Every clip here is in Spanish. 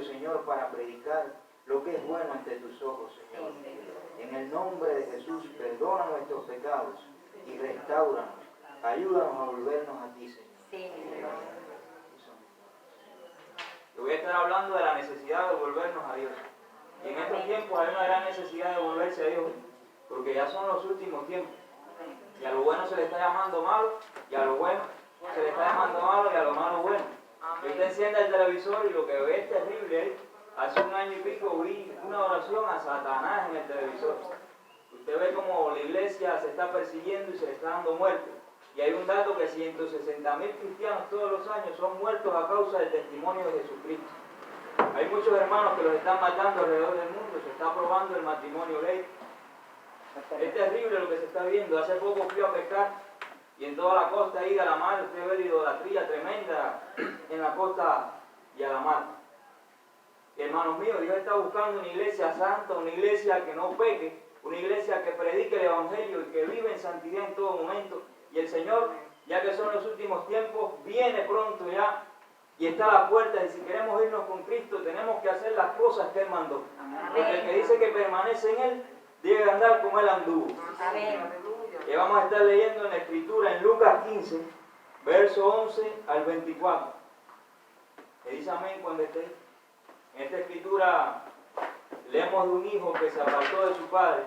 Señor, para predicar lo que es bueno ante tus ojos, Señor. En el nombre de Jesús, perdona nuestros pecados y restáuranos. Ayúdanos a volvernos a ti, Señor. Yo voy a estar hablando de la necesidad de volvernos a Dios. Y en estos tiempos hay una gran necesidad de volverse a Dios, porque ya son los últimos tiempos. Y a lo bueno se le está llamando malo, y a lo bueno se le está llamando malo, y a lo malo bueno. Y usted enciende el televisor y lo que ve es terrible. Hace un año y pico vi una oración a Satanás en el televisor. Usted ve como la iglesia se está persiguiendo y se le está dando muerte. Y hay un dato que 160.000 cristianos todos los años son muertos a causa del testimonio de Jesucristo. Hay muchos hermanos que los están matando alrededor del mundo, se está aprobando el matrimonio gay. Es terrible lo que se está viendo. Hace poco fui a pescar y en toda la costa ahí de la mar usted ve la idolatría tremenda en la costa y a la mar. Y hermanos míos, Dios está buscando una iglesia santa, una iglesia que no peque, una iglesia que predique el evangelio y que vive en santidad en todo momento. Y el Señor, ya que son los últimos tiempos, viene pronto ya y está a la puerta. Y si queremos irnos con Cristo, tenemos que hacer las cosas que Él mandó. Porque el que dice que permanece en Él, debe andar como Él anduvo. Y vamos a estar leyendo en la Escritura, en Lucas 15, verso 11 al 24. ¿Me dice amén cuando esté ahí? En esta Escritura leemos de un hijo que se apartó de su padre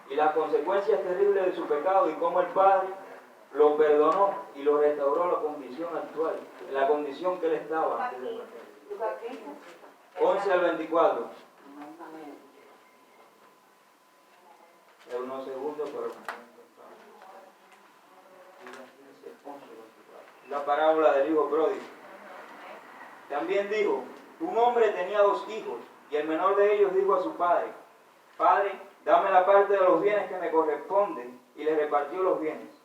y las consecuencias terribles de su pecado y cómo el padre lo perdonó y lo restauró a la condición actual, en la condición que él estaba antes del pecado. 11 al 24. Es unos segundos, pero la parábola del hijo pródigo. También dijo: un hombre tenía 2 hijos, y el menor de ellos dijo a su padre: Padre, dame la parte de los bienes que me corresponden, y le repartió los bienes.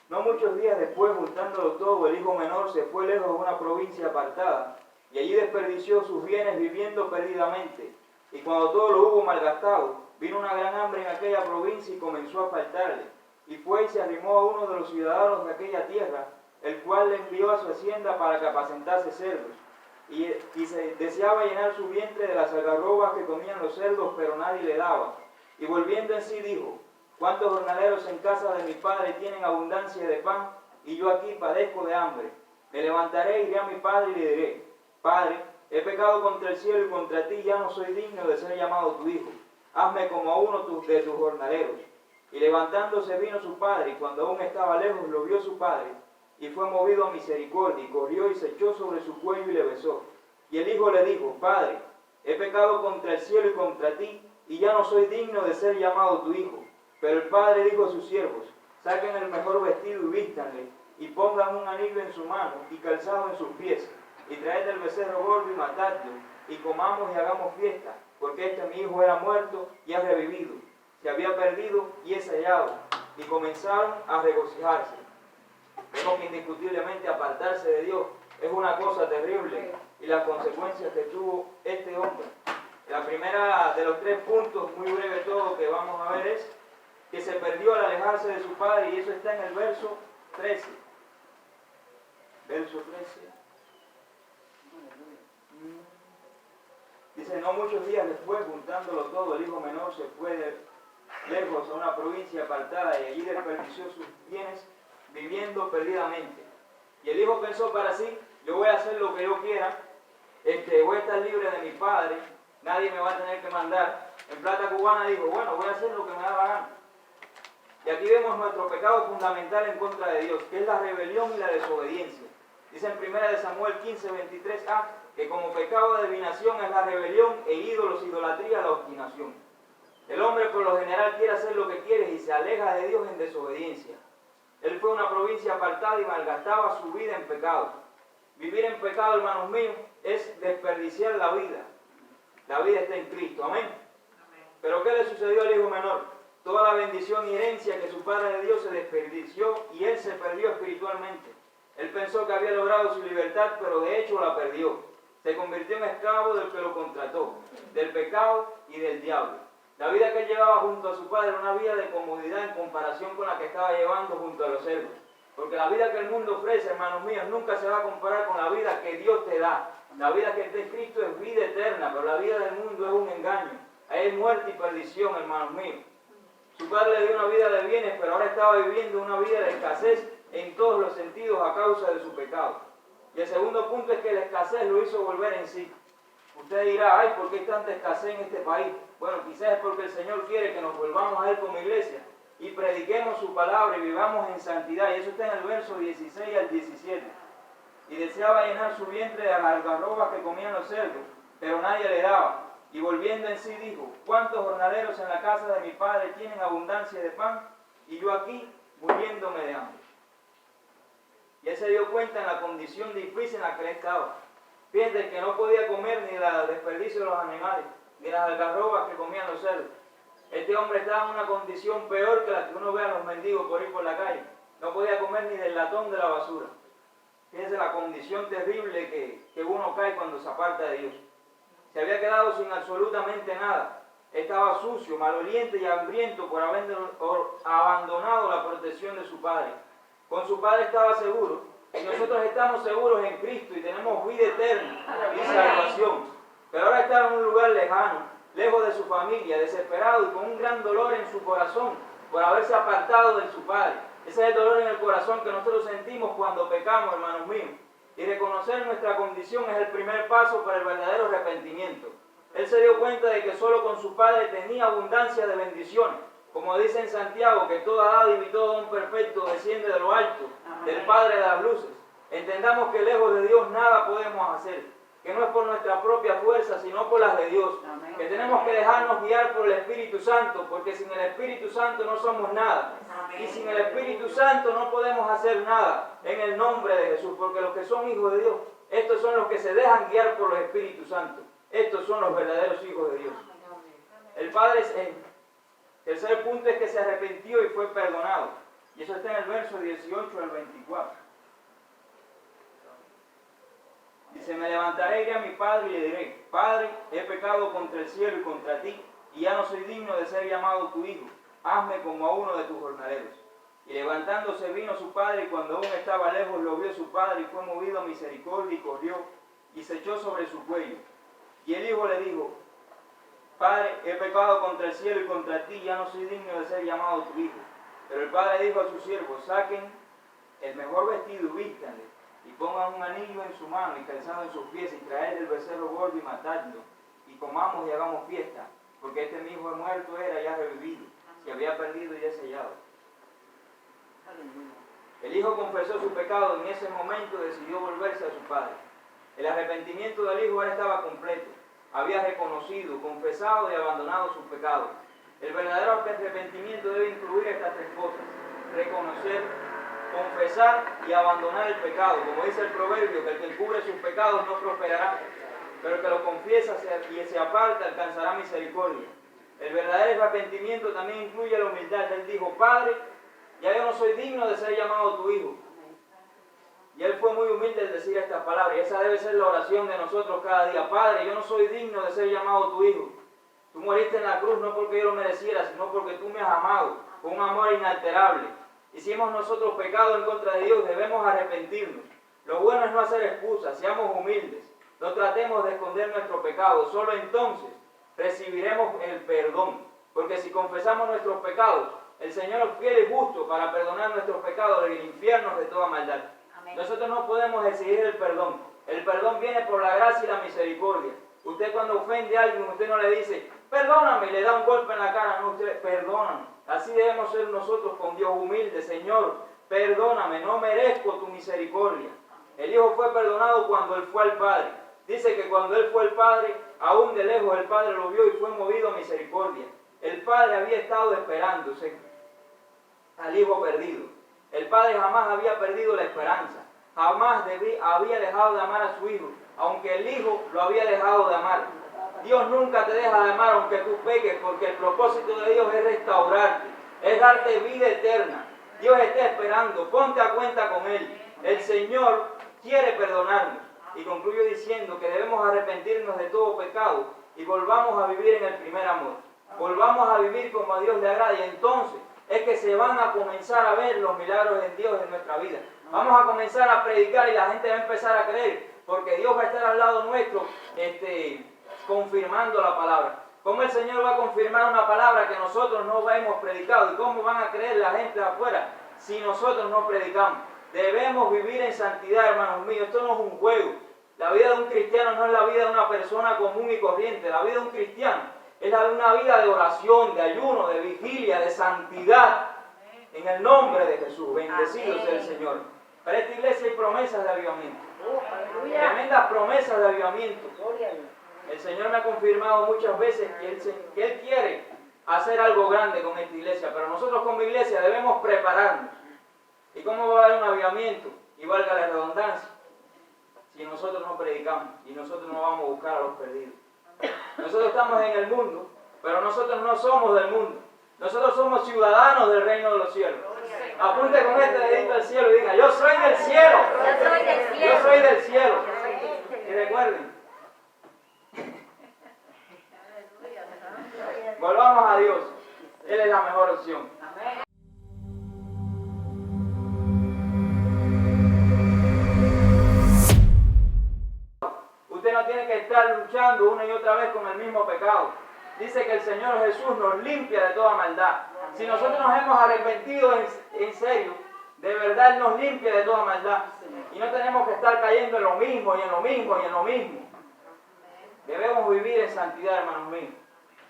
No muchos días después, juntándolo todo, el hijo menor se fue lejos a una provincia apartada, y allí desperdició sus bienes viviendo perdidamente. Y cuando todo lo hubo malgastado, vino una gran hambre en aquella provincia y comenzó a faltarle. Y fue y se arrimó a uno de los ciudadanos de aquella tierra, el cual le envió a su hacienda para que apacentase cerdos. Y se deseaba llenar su vientre de las algarrobas que comían los cerdos, pero nadie le daba. Y volviendo en sí dijo: ¿cuántos jornaleros en casa de mi padre tienen abundancia de pan, y yo aquí padezco de hambre? Me levantaré, iré a mi padre y le diré: Padre, he pecado contra el cielo y contra ti, ya no soy digno de ser llamado tu hijo. Hazme como a uno de tus jornaleros. Y levantándose vino su padre, y cuando aún estaba lejos lo vio su padre, y fue movido a misericordia, y corrió y se echó sobre su cuello y le besó. Y el hijo le dijo: Padre, he pecado contra el cielo y contra ti, y ya no soy digno de ser llamado tu hijo. Pero el padre dijo a sus siervos: saquen el mejor vestido y vístanle, y pongan un anillo en su mano y calzado en sus pies, y traed el becerro gordo y matadlo, y comamos y hagamos fiesta, porque este mi hijo era muerto y ha revivido, se había perdido y es hallado. Y comenzaron a regocijarse. Vemos que indiscutiblemente apartarse de Dios es una cosa terrible, y las consecuencias que tuvo este hombre. La primera de los 3 puntos, muy breve todo, que vamos a ver es que se perdió al alejarse de su padre, y eso está en el verso 13. Verso 13. Dice: no muchos días después, juntándolo todo, el hijo menor se fue lejos a una provincia apartada, y allí desperdició sus bienes viviendo perdidamente. Y el hijo pensó para sí: yo voy a hacer lo que yo quiera, voy a estar libre de mi padre, nadie me va a tener que mandar. En plata cubana dijo: bueno, voy a hacer lo que me da la gana. Y aquí vemos nuestro pecado fundamental en contra de Dios, que es la rebelión y la desobediencia. Dice en 1 Samuel 15, 23a, que como pecado de adivinación es la rebelión, e ídolos, idolatría, la obstinación. El hombre por lo general quiere hacer lo que quiere y se aleja de Dios en desobediencia. Él fue a una provincia apartada y malgastaba su vida en pecado. Vivir en pecado, hermanos míos, es desperdiciar la vida. La vida está en Cristo, amén. Pero ¿qué le sucedió al hijo menor? Toda la bendición y herencia que su Padre de Dios se desperdició, y él se perdió espiritualmente. Él pensó que había logrado su libertad, pero de hecho la perdió. Se convirtió en esclavo del que lo contrató, del pecado y del diablo. La vida que él llevaba junto a su padre era una vida de comodidad en comparación con la que estaba llevando junto a los cerdos. Porque la vida que el mundo ofrece, hermanos míos, nunca se va a comparar con la vida que Dios te da. La vida que está en Cristo es vida eterna. vida del mundo es un engaño. Hay muerte y perdición, hermanos míos. Su padre le dio una vida de bienes, pero ahora estaba viviendo una vida de escasez en todos los sentidos a causa de su pecado. Y el segundo punto es que la escasez lo hizo volver en sí. Usted dirá, ay, ¿por qué hay tanta escasez en este país? Bueno, quizás es porque el Señor quiere que nos volvamos a Él como iglesia y prediquemos su palabra y vivamos en santidad. Y eso está en el verso 16 al 17. Y deseaba llenar su vientre de las algarrobas que comían los cerdos, pero nadie le daba. Y volviendo en sí dijo, ¿cuántos jornaleros en la casa de mi padre tienen abundancia de pan? Y yo aquí muriéndome de hambre. Y él se dio cuenta en la condición difícil en la que él estaba. Fíjense que no podía comer ni el desperdicio de los animales, ni las algarrobas que comían los cerdos. Este hombre estaba en una condición peor que la que uno ve a los mendigos por ir por la calle. No podía comer ni del latón de la basura. Fíjense la condición terrible que uno cae cuando se aparta de Dios. Se había quedado sin absolutamente nada. Estaba sucio, maloliente y hambriento por haber abandonado la protección de su padre. Con su padre estaba seguro. Y nosotros estamos seguros en Cristo y tenemos vida eterna y salvación. Pero ahora está en un lugar lejano, lejos de su familia, desesperado y con un gran dolor en su corazón por haberse apartado de su padre. Ese es el dolor en el corazón que nosotros sentimos cuando pecamos, hermanos míos. Y reconocer nuestra condición es el primer paso para el verdadero arrepentimiento. Él se dio cuenta de que solo con su padre tenía abundancia de bendiciones. Como dice en Santiago, que toda dádiva y todo don perfecto desciende de lo alto, del Padre de las luces. Entendamos que lejos de Dios nada podemos hacer, que no es por nuestra propia fuerza, sino por las de Dios. Amén. Que tenemos que dejarnos guiar por el Espíritu Santo, porque sin el Espíritu Santo no somos nada. Amén. Y sin el Espíritu Santo no podemos hacer nada en el nombre de Jesús, porque los que son hijos de Dios, estos son los que se dejan guiar por los Espíritus Santos. Estos son los verdaderos hijos de Dios. El Padre es Él. El tercer punto es que se arrepintió y fue perdonado. Y eso está en el verso 18 al 24. Dice, me levantaré, iré a mi padre y le diré, Padre, he pecado contra el cielo y contra ti, y ya no soy digno de ser llamado tu hijo. Hazme como a uno de tus jornaleros. Y levantándose vino su padre, y cuando aún estaba lejos lo vio su padre, y fue movido a misericordia, y corrió, y se echó sobre su cuello. Y el hijo le dijo, Padre, he pecado contra el cielo y contra ti, ya no soy digno de ser llamado tu hijo. Pero el padre dijo a sus siervos, saquen el mejor vestido y vístanle, y pongan un anillo en su mano y calzado en sus pies, y traed el becerro gordo y matadlo, y comamos y hagamos fiesta, porque este mi hijo muerto era ya revivido, se había perdido y es hallado. El hijo confesó su pecado y en ese momento decidió volverse a su padre. El arrepentimiento del hijo ahora estaba completo. Había reconocido, confesado y abandonado sus pecados. El verdadero arrepentimiento debe incluir estas tres cosas: reconocer, confesar y abandonar el pecado. Como dice el proverbio, que el que cubre sus pecados no prosperará, pero el que lo confiesa y se aparta alcanzará misericordia. El verdadero arrepentimiento también incluye la humildad. Él dijo, Padre, ya yo no soy digno de ser llamado tu hijo. Y él fue muy humilde al decir estas palabras. Y esa debe ser la oración de nosotros cada día. Padre, yo no soy digno de ser llamado tu hijo. Tú moriste en la cruz no porque yo lo mereciera, sino porque tú me has amado con un amor inalterable. Y si hemos nosotros pecado en contra de Dios, debemos arrepentirnos. Lo bueno es no hacer excusas, seamos humildes. No tratemos de esconder nuestro pecado. Solo entonces recibiremos el perdón. Porque si confesamos nuestros pecados, el Señor es fiel y justo para perdonar nuestros pecados y limpiarnos de toda maldad. Nosotros no podemos exigir el perdón. El perdón viene por la gracia y la misericordia. Usted cuando ofende a alguien, usted no le dice, perdóname, y le da un golpe en la cara. No, usted, perdóname. Así debemos ser nosotros con Dios humildes. Señor, perdóname, no merezco tu misericordia. El hijo fue perdonado cuando él fue al Padre. Dice que cuando él fue al Padre, aún de lejos el Padre lo vio y fue movido a misericordia. El Padre había estado esperándose al hijo perdido. El Padre jamás había perdido la esperanza. Jamás había dejado de amar a su hijo, aunque el hijo lo había dejado de amar. Dios nunca te deja de amar aunque tú peques, porque el propósito de Dios es restaurarte, es darte vida eterna. Dios está esperando, ponte a cuenta con Él. El Señor quiere perdonarnos. Y concluyo diciendo que debemos arrepentirnos de todo pecado y volvamos a vivir en el primer amor. Volvamos a vivir como a Dios le agrada, y entonces es que se van a comenzar a ver los milagros de Dios en nuestra vida. Vamos a comenzar a predicar y la gente va a empezar a creer, porque Dios va a estar al lado nuestro, confirmando confirmando la palabra. ¿Cómo el Señor va a confirmar una palabra que nosotros no hemos predicado? ¿Y cómo van a creer la gente de afuera si nosotros no predicamos? Debemos vivir en santidad, hermanos míos. Esto no es un juego. La vida de un cristiano no es la vida de una persona común y corriente. La vida de un cristiano es la de una vida de oración, de ayuno, de vigilia, de santidad. En el nombre de Jesús, bendecido sea el Señor. Para esta iglesia hay promesas de avivamiento. Tremendas promesas de avivamiento. El Señor me ha confirmado muchas veces que Él quiere hacer algo grande con esta iglesia, pero nosotros como iglesia debemos prepararnos. ¿Y cómo va a haber un avivamiento? Y valga la redundancia, si nosotros no predicamos y nosotros no vamos a buscar a los perdidos. Nosotros estamos en el mundo, pero nosotros no somos del mundo. Nosotros somos ciudadanos del reino de los cielos. Apunte con este dedito al cielo y diga, yo soy del cielo. Yo soy del cielo. Yo soy del cielo. Y recuerden, volvamos a Dios. Él es la mejor opción. Usted no tiene que estar luchando una y otra vez con el mismo pecado. Dice que el Señor Jesús nos limpia de toda maldad. Si nosotros nos hemos arrepentido en serio, de verdad Él nos limpia de toda maldad. Y no tenemos que estar cayendo en lo mismo y en lo mismo y en lo mismo. Debemos vivir en santidad, hermanos míos.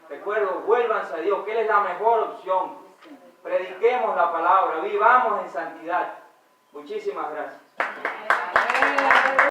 Recuerdo, vuélvanse a Dios, que Él es la mejor opción. Prediquemos la palabra, vivamos en santidad. Muchísimas gracias.